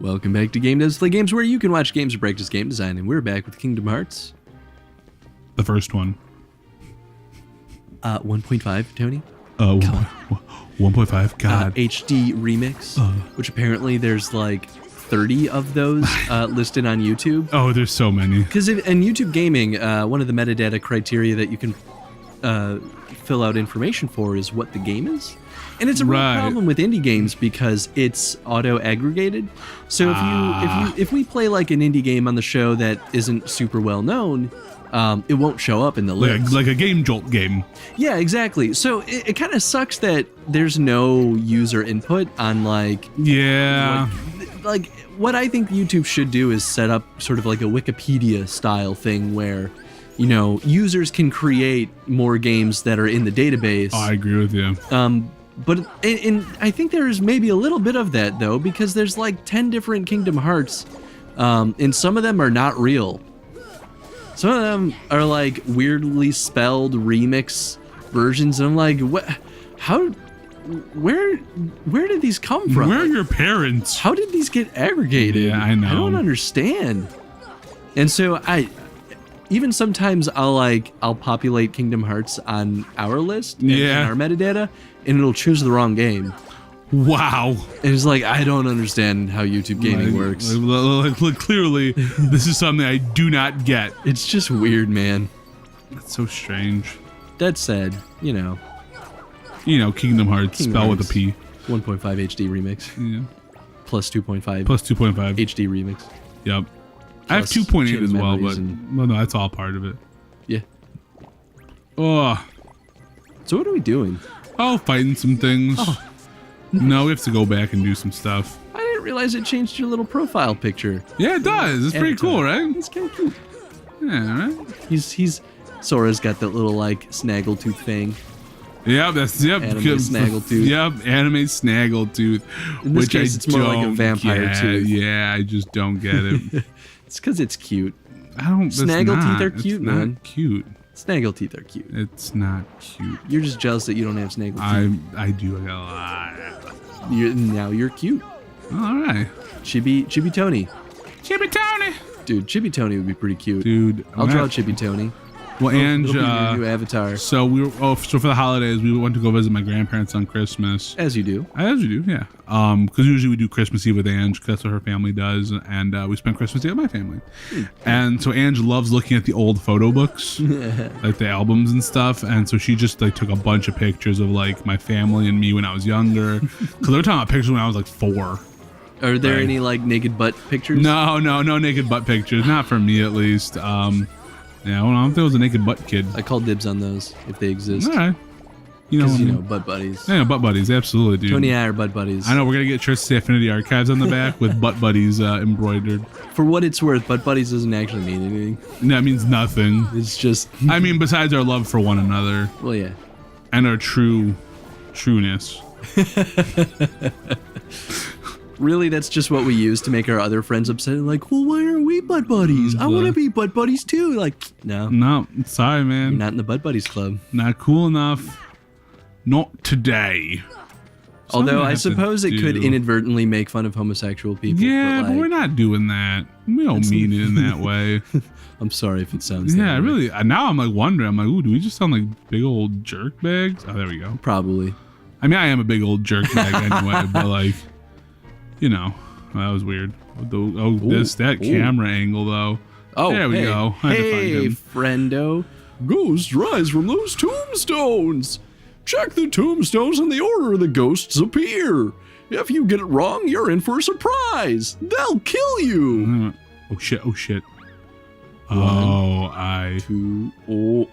Welcome back to Game Devs Play Games, where you can watch games or practice game design, and we're back with Kingdom Hearts. The first one. 1.5, Tony? 1.5, God. HD Remix, which apparently there's like 30 of those listed on YouTube. Oh, there's so many. Because in YouTube Gaming, one of the metadata criteria that you can fill out information for is what the game is. And it's a real problem with indie games because it's auto-aggregated. So if we play like an indie game on the show that isn't super well known, it won't show up in the list. Like a Game Jolt game. Yeah, exactly. So it kind of sucks that there's no user input on like... Yeah. Like what I think YouTube should do is set up sort of like a Wikipedia style thing where, you know, users can create more games that are in the database. Oh, I agree with you. But I think there's maybe a little bit of that, though, because there's like 10 different Kingdom Hearts, and some of them are not real. Some of them are like weirdly spelled remix versions, and I'm like, what? How? Where did these come from? Where are your parents? How did these get aggregated? Yeah, I know. I don't understand. And so even sometimes I'll populate Kingdom Hearts on our list, in our metadata, and it'll choose the wrong game. Wow. And it's like, I don't understand how YouTube gaming works. Like, clearly, this is something I do not get. It's just weird, man. It's so strange. That said, you know, Kingdom Hearts, spell with a P. 1.5 HD remix. Yeah. Plus 2.5. Plus 2.5. HD remix. Yep. I have 2.8 as well, but no, that's all part of it. Yeah. Oh. So what are we doing? Oh, fighting some things. Oh. No, we have to go back and do some stuff. I didn't realize it changed your little profile picture. Yeah, it does. It's pretty cool, right? It's kind of cute. Yeah, right? He's Sora's got that little like snaggletooth thing. Yep, Anime snaggletooth. Yep, anime snaggletooth. In this case, it's more like a vampire tooth. Yeah, I just don't get it. It's because it's cute. Snaggleteeth Snaggleteeth are cute, man. Not cute. Snaggleteeth are cute. It's not cute. You're just jealous that you don't have snaggleteeth. I do. I got a lot. Now you're cute. All right. Chibi Tony. Chibi Tony. Dude, Chibi Tony would be pretty cute. Dude, I'll draw Chibi Tony. Well, and it'll be your new avatar. So so for the holidays we went to go visit my grandparents on Christmas. As you do. As you do, yeah. Because usually we do Christmas Eve with Ange, because that's what her family does, and we spent Christmas Eve with my family. And so Ange loves looking at the old photo books, like the albums and stuff. And so she just like took a bunch of pictures of like my family and me when I was younger. Because they were talking about pictures when I was like 4. Are there any like naked butt pictures? No naked butt pictures. Not for me, at least. Yeah, well, I don't think it was a naked butt kid. I call dibs on those if they exist. All right. Butt buddies. Yeah, butt buddies, absolutely, dude. Tony and I are butt buddies. I know, we're going to get shirts to Affinity Archives on the back with butt buddies embroidered. For what it's worth, butt buddies doesn't actually mean anything. That means nothing. It's just... I mean, besides our love for one another. Well, yeah. And our trueness. Really, that's just what we use to make our other friends upset. Like, well, why are we butt buddies? I want to be butt buddies too. Like, no. No, sorry, man. You're not in the butt buddies club. Not cool enough. Not today. Although I suppose it could inadvertently make fun of homosexual people. Yeah, but we're not doing that. We don't mean it in that way. I'm sorry if it sounds that way. Really. Now I'm like wondering. I'm like, ooh, do we just sound like big old jerk bags? Oh, there we go. Probably. I mean, I am a big old jerk bag anyway, but like... that was weird. That camera angle though. Oh, there we go. Hey, friendo. Ghosts rise from those tombstones. Check the tombstones in the order the ghosts appear. If you get it wrong, you're in for a surprise. They'll kill you. Oh shit. One, 2, oh.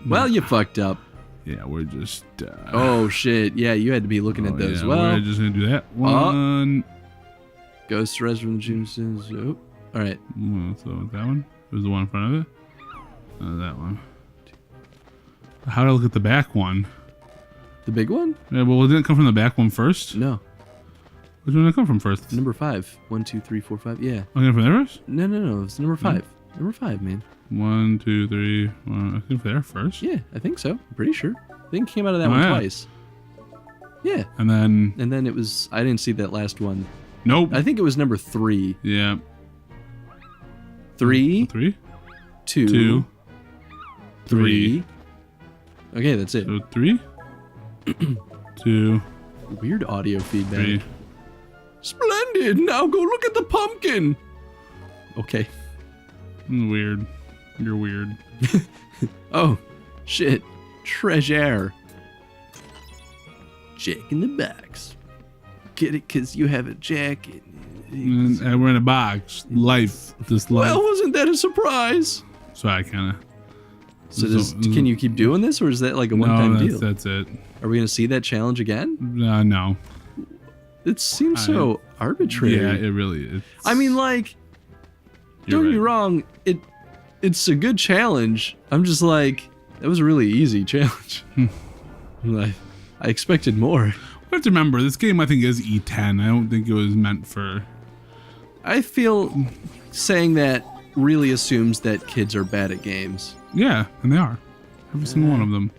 Well, you fucked up. Yeah, we're just... oh, shit. Yeah, you had to be looking at those. Well, we're just going to do that. One. Ghost rise from the tombstones. Oh, all right. So that one? Was the one in front of it? That one. How do I look at the back one? The big one? Yeah, well, it didn't come from the back one first? No. Which one did it come from first? Number 5. 1, 2, 3, 4, 5. Yeah. Okay, from there first? No. It's number 5. Number 5, man. 1, 2, 3. I think there first. Yeah, I think so. I'm pretty sure. I think it came out of that one twice. Yeah. And then it was... I didn't see that last one. Nope. I think it was number 3. Yeah. 3, 3, 2, 2, 3. Okay, that's it. So 3, 2, Weird audio feedback. 3. Splendid! Now go look at the pumpkin! Okay. Weird. You're weird. Oh, shit. Treasure. Jack in the box. Get it because you have a jacket. And we're in a box. Life. This life. Well, wasn't that a surprise? So I kind of. So can you keep doing this, or is that like a one-time deal? That's it. Are we going to see that challenge again? No. It seems so arbitrary. Yeah, it really is. I mean, like, don't get me wrong, it's a good challenge. I'm just like, that was a really easy challenge. Like, I expected more. We have to remember, this game I think is E10. I don't think it was meant for... I feel saying that really assumes that kids are bad at games. Yeah, and they are. Every single one of them.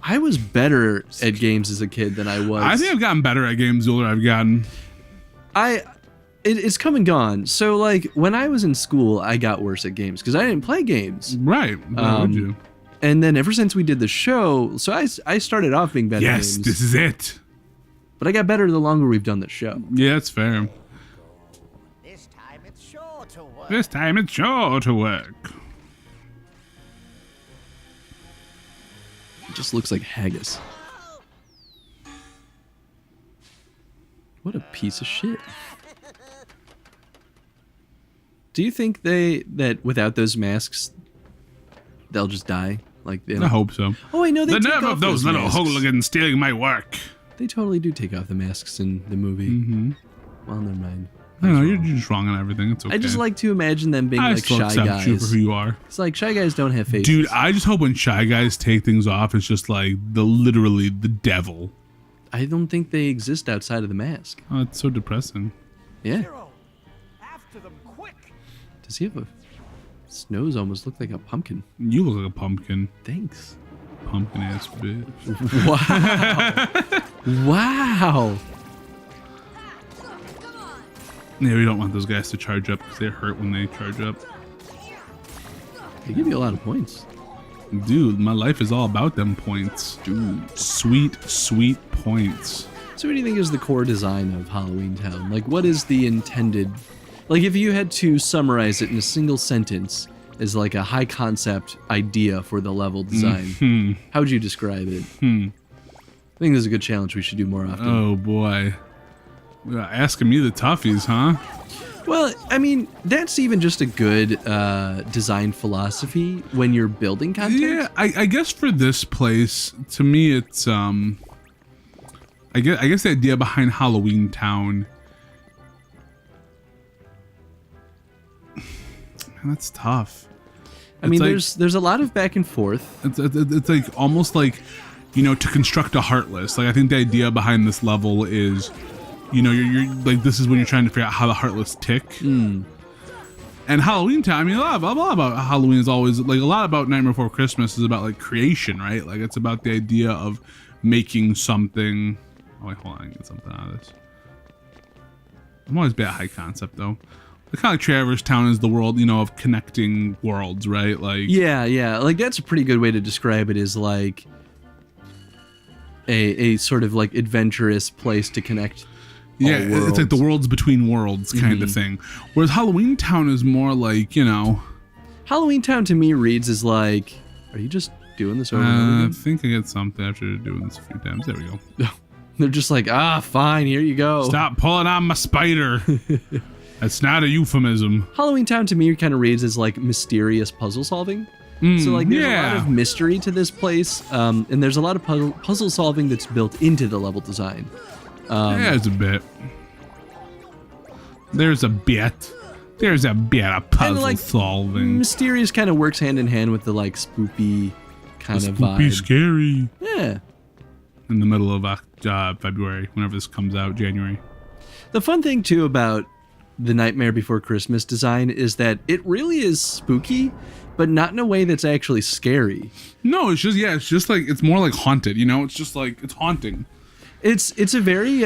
I was better at games as a kid than I was. I think I've gotten better at games the older I've gotten. It's come and gone. So, like, when I was in school, I got worse at games because I didn't play games. Right. Why would you? And then ever since we did the show, so I started off being bad at games. Yes, this is it. But I got better the longer we've done the show. Yeah, that's fair. This time it's sure to work. This time it's sure to work. It just looks like haggis. What a piece of shit. Do you think that without those masks, they'll just die? Like I hope so. Oh, I know they The take nerve off of those little masks. hooligans stealing my work. They totally do take off the masks in the movie. Mm-hmm. Well, never mind. I don't know, you're just wrong on everything. It's okay. I just like to imagine them being I like still shy accept you for guys. who you are. It's like shy guys don't have faces. Dude, I just hope when shy guys take things off, it's just like literally the devil. I don't think they exist outside of the mask. Oh, it's so depressing. Yeah. Hero, after them, quick! Does he have a... His nose almost looked like a pumpkin. You look like a pumpkin. Thanks. Pumpkin ass bitch. Wow. Wow. Yeah, we don't want those guys to charge up because they hurt when they charge up. They give you a lot of points. Dude, my life is all about them points. Dude, sweet, sweet points. So what do you think is the core design of Halloween Town? Like, what is the intended... Like, if you had to summarize it in a single sentence as like a high concept idea for the level design, how would you describe it? I think this is a good challenge we should do more often. Oh, boy. Asking me the toughies, huh? Well, I mean, that's even just a good design philosophy when you're building content. Yeah, I guess for this place, to me, it's I guess the idea behind Halloween Town. Man, that's tough. I mean, like, there's a lot of back and forth. It's like almost like, you know, to construct a Heartless. Like I think the idea behind this level is, you know, you're like, this is when you're trying to figure out how the Heartless tick. And Halloween Town, I mean, a lot about Halloween is always like a lot about Nightmare Before Christmas is about like creation, right? Like it's about the idea of making something. Oh wait, hold on, I can get something out of this. I'm always bad at high concept though. Kind of like Traverse Town is the world, you know, of connecting worlds, right? Like yeah, like that's a pretty good way to describe it. Is like a sort of like adventurous place to connect. Yeah, it's like the worlds between worlds kind of thing. Whereas Halloween Town is more like, you know, Halloween Town to me reads as like, are you just doing this over and over I again? think I get something after doing this a few times. There we go. They're just like, fine, here you go. Stop pulling on my spider. That's not a euphemism. Halloween Town to me kind of reads as like mysterious puzzle solving. So like there's a lot of mystery to this place, and there's a lot of puzzle solving that's built into the level design. There's a bit. There's a bit. There's a bit of puzzle like, solving. Mysterious kind of works hand in hand with the like spoopy kind of Spoopy vibe. scary. Yeah. In the middle of February, whenever this comes out, January. The fun thing too about the Nightmare Before Christmas design is that it really is spooky, but not in a way that's actually scary. No, it's just like, it's more like haunted, you know? It's just like, it's haunting. It's a very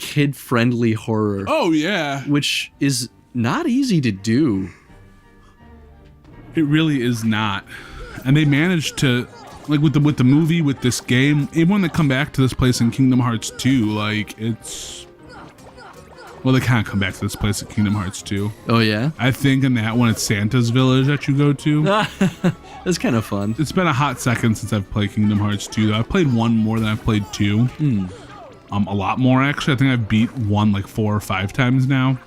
kid-friendly horror, Oh yeah, which is not easy to do. it really is not. And they managed to, like with the movie, with this game, even when they come back to this place in Kingdom Hearts 2, like it's, well, they kind of come back to this place in Kingdom Hearts 2. Oh yeah, I think in that one it's Santa's village that you go to. that's kind of fun. It's been a hot second since I've played Kingdom Hearts 2 though. I've played 1 more than I've played 2. A lot more actually. I think I've beat 1 like 4 or 5 times now,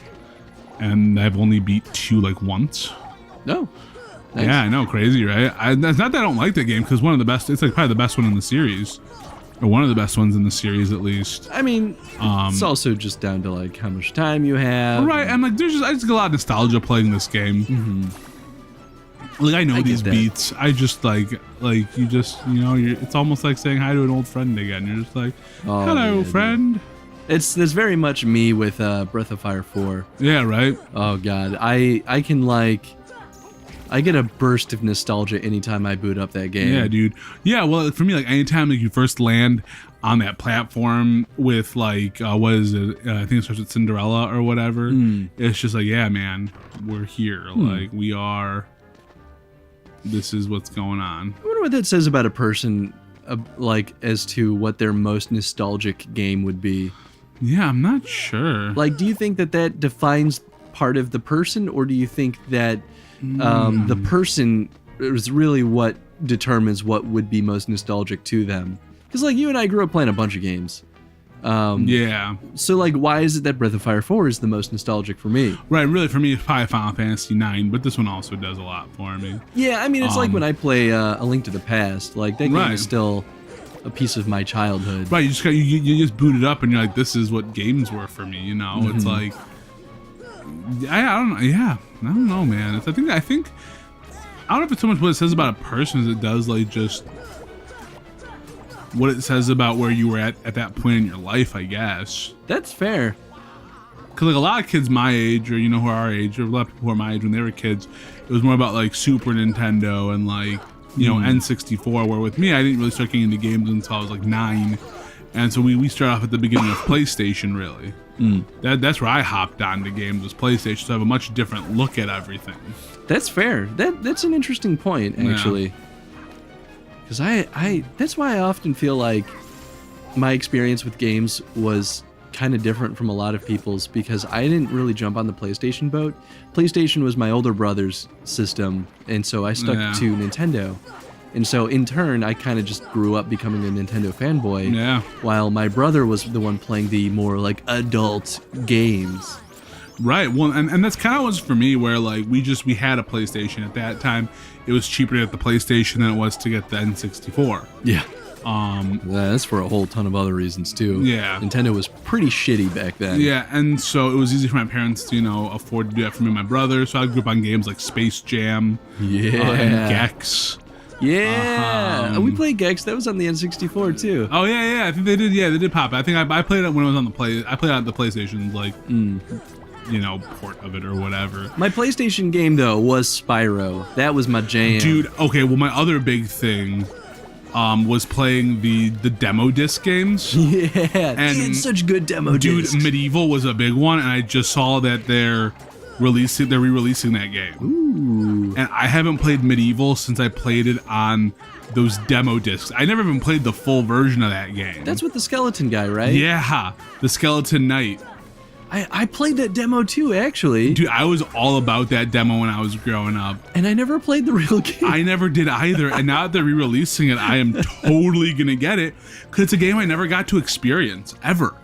and I've only beat 2 like once. No. Nice. Yeah, I know, crazy, right? It's not that I don't like that game, because one of the best, it's like probably the best one in the series, or one of the best ones in the series at least. I mean, it's also just down to like how much time you have. Right, and like I just get a lot of nostalgia playing this game. Like I know these beats. I just like you just, you know, it's almost like saying hi to an old friend again. You're just like, hello, friend. It's very much me with Breath of Fire 4. Yeah, right. Oh god, I can like, I get a burst of nostalgia anytime I boot up that game. Yeah, dude. Yeah, well, for me, like anytime like you first land on that platform with like what is it? I think it starts with Cinderella or whatever. It's just like, yeah, man, we're here. Like we are. This is what's going on. I wonder what that says about a person, like as to what their most nostalgic game would be. Yeah, I'm not sure. Like, do you think that defines part of the person, or do you think that the person is really what determines what would be most nostalgic to them? Because like you and I grew up playing a bunch of games. Yeah. So like, why is it that Breath of Fire 4 is the most nostalgic for me? Right, really for me it's probably Final Fantasy 9, but this one also does a lot for me. Yeah, I mean it's like when I play A Link to the Past. Like that game Right. is still a piece of my childhood. Right, you just got you just boot it up and you're like, this is what games were for me, you know? It's like I don't know. Yeah, I don't know, man. I think I don't know if it's so much what it says about a person as it does like just what it says about where you were at that point in your life, I guess. That's fair. Because like a lot of kids my age, or you know, who are our age, or a lot of people who are my age when they were kids, it was more about like Super Nintendo and like, you know, N64. Where with me, I didn't really start getting into games until I was like 9, and so we started off at the beginning of PlayStation. Really, that's where I hopped on to games, was PlayStation. So I have a much different look at everything. That's fair. That's an interesting point, actually. Because I that's why I often feel like my experience with games was kind of different from a lot of people's, because I didn't really jump on the PlayStation boat. PlayStation was my older brother's system, and so I stuck to Nintendo. And so in turn, I kind of just grew up becoming a Nintendo fanboy. Yeah. While my brother was the one playing the more like adult games. Right. Well, and that's kind of was for me, where like we had a PlayStation at that time. It was cheaper to get the PlayStation than it was to get the N64. Yeah. That's for a whole ton of other reasons too. Yeah. Nintendo was pretty shitty back then. Yeah, and so it was easy for my parents to, you know, afford to do that for me and my brother. So I grew up on games like Space Jam. And Gex. Yeah. We played Gex. That was on the N64 too. Oh yeah. I think they did. Yeah, they did pop it. I think I played it when it was on the I played it on the PlayStation, like, you know, port of it or whatever. My PlayStation game though was Spyro. That was my jam. Dude, okay, well my other big thing was playing the demo disc games. Yeah, and they had such good demo discs. Dude, Medieval was a big one, and I just saw that they're re-releasing that game. Ooh. And I haven't played Medieval since I played it on those demo discs. I never even played the full version of that game. That's with the skeleton guy, right? Yeah, the Skeleton Knight. I played that demo too, actually. Dude, I was all about that demo when I was growing up. And I never played the real game. I never did either. And now that they're re-releasing it, I am totally going to get it. Because it's a game I never got to experience, ever.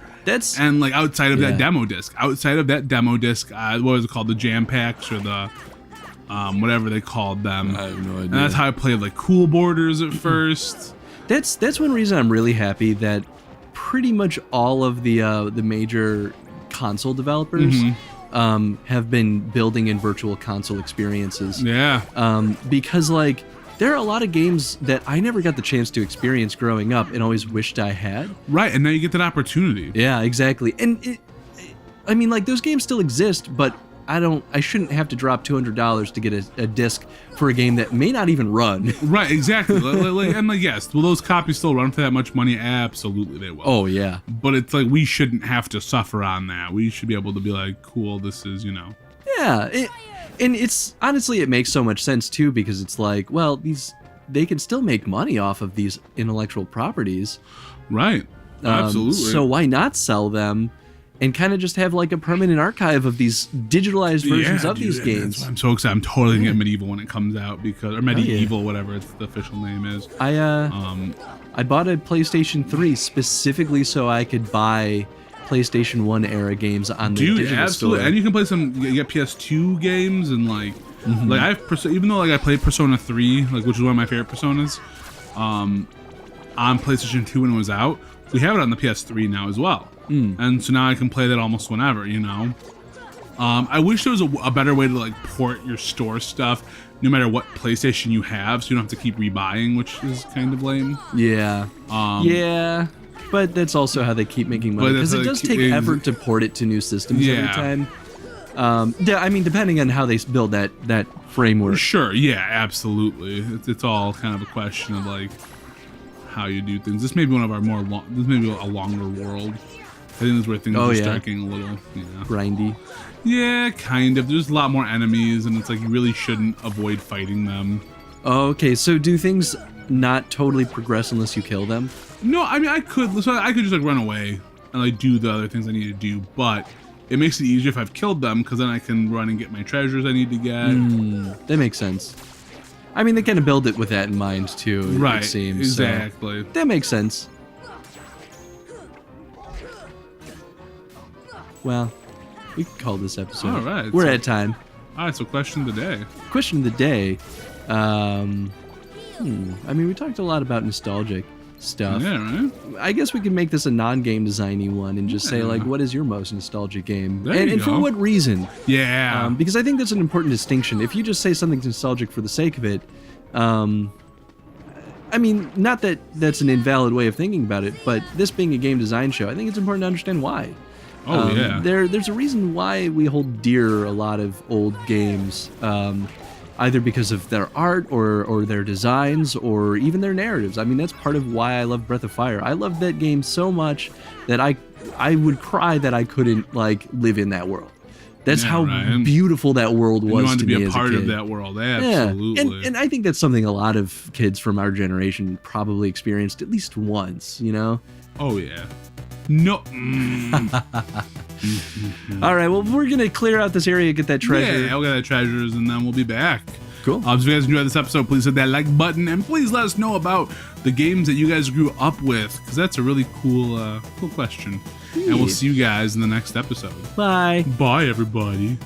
And like outside of that demo disc. Outside of that demo disc, what was it called? The Jam Packs or the... whatever they called them. I have no idea. And that's how I played like Cool Borders at first. That's one reason I'm really happy that pretty much all of the major console developers have been building in virtual console experiences. Yeah. Because like there are a lot of games that I never got the chance to experience growing up and always wished I had. Right, and now you get that opportunity. Yeah, exactly. And I mean, like those games still exist, but I shouldn't have to drop $200 to get a disc for a game that may not even run. Right, exactly. And like, yes, will those copies still run for that much money? Absolutely, they will. Oh yeah. But it's like we shouldn't have to suffer on that. We should be able to be like, cool, this is, you know. Yeah, and it's honestly it makes so much sense too, because it's like, well, they can still make money off of these intellectual properties. Right. Absolutely. So why not sell them and kind of just have like a permanent archive of these digitalized versions of these games? That's why I'm so excited. I'm totally gonna get Medieval when it comes out, because, or Medieval, whatever the official name is. I bought a PlayStation 3 specifically so I could buy PlayStation 1 era games on the digital absolutely store. And you can play you get PS2 games, and like like even though like I played Persona 3, like, which is one of my favorite Personas, on PlayStation 2 when it was out, we have it on the PS3 now as well. And so now I can play that almost whenever, you know. I wish there was a better way to like port your store stuff no matter what PlayStation you have, so you don't have to keep rebuying, which is kind of lame. Yeah. Yeah. But that's also how they keep making money, because it does take effort to port it to new systems every time. I mean, depending on how they build that framework. Sure, yeah, absolutely. It's all kind of a question of like how you do things. This may be one of our this may be a longer world. I think this is where things are start getting a little, you know, grindy. Yeah, kind of. There's a lot more enemies, and it's like you really shouldn't avoid fighting them. Okay, so do things not totally progress unless you kill them? No, I mean I could just like run away and like do the other things I need to do, but it makes it easier if I've killed them, because then I can run and get my treasures I need to get. That makes sense. I mean, they kind of build it with that in mind too. Right. It seems exactly. So that makes sense. Well, we can call this episode. All right. We're at time. All right. So question of the day. Question of the day. I mean, we talked a lot about nostalgic stuff. Yeah, right? I guess we can make this a non-game designy one and just say, like, what is your most nostalgic game? And for what reason? Yeah. Because I think that's an important distinction. If you just say something's nostalgic for the sake of it, I mean, not that that's an invalid way of thinking about it, but this being a game design show, I think it's important to understand why. Oh, yeah. There's a reason why we hold dear a lot of old games, either because of their art or their designs or even their narratives. I mean, that's part of why I love Breath of Fire. I love that game so much that I would cry that I couldn't like live in that world. That's how beautiful that world was. You wanted to be me a as part a kid. of that world, absolutely. Yeah. And I think that's something a lot of kids from our generation probably experienced at least once, you know? Oh, yeah. No. All right, well, we're going to clear out this area, get that treasure. Yeah, we'll get that treasures, and then we'll be back. Cool. So if you guys enjoyed this episode, please hit that like button, and please let us know about the games that you guys grew up with, because that's a really cool question. And we'll see you guys in the next episode. Bye. Bye, everybody.